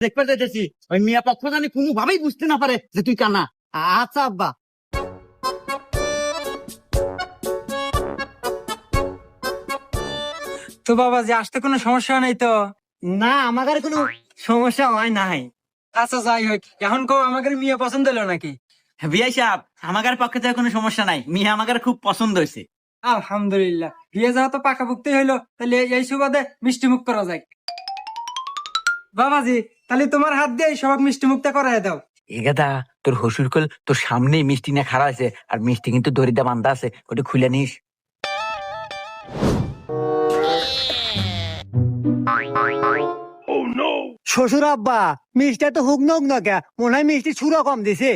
দেখতে যেতেছি ওই মিয়া পক্ষ জানি কোনোভাবেই বুঝতে না পারে যে তুই কানা। আচ্ছা আব্বা। তো বাবা যে আসতে কোনো সমস্যা নেই তো? না আমাদের কোনো সমস্যা হয় নাই। আচ্ছা যাই হোক, এখন কো আমাদের মেয়ে পছন্দ হলো নাকি? বিয়াই সাহেব আমাদের পক্ষে তো কোনো সমস্যা নাই, মিয়া আমাদের খুব পছন্দ হয়েছে। আলহামদুলিল্লাহ, বিয়ে যাওয়া তো পাকাপুক্তি হইলো, তাহলে এই সুবাদে মিষ্টি মুখ করা যায়। বাবাজি, তাহলে তোমার হাত দিয়ে সব মিষ্টি মুখটা করাই দাও। এগাদা তোর হসুর কল তোর সামনেই মিষ্টি না খাড়া আছে, আর মিষ্টি কিন্তু দড়িটা বান্ধা আছে, ওটা খুলে নিস। শ্বশুর আব্বা, মিষ্টি তো হুক নক না কে, মনে হয় মিষ্টি ছুরা কম দিছে।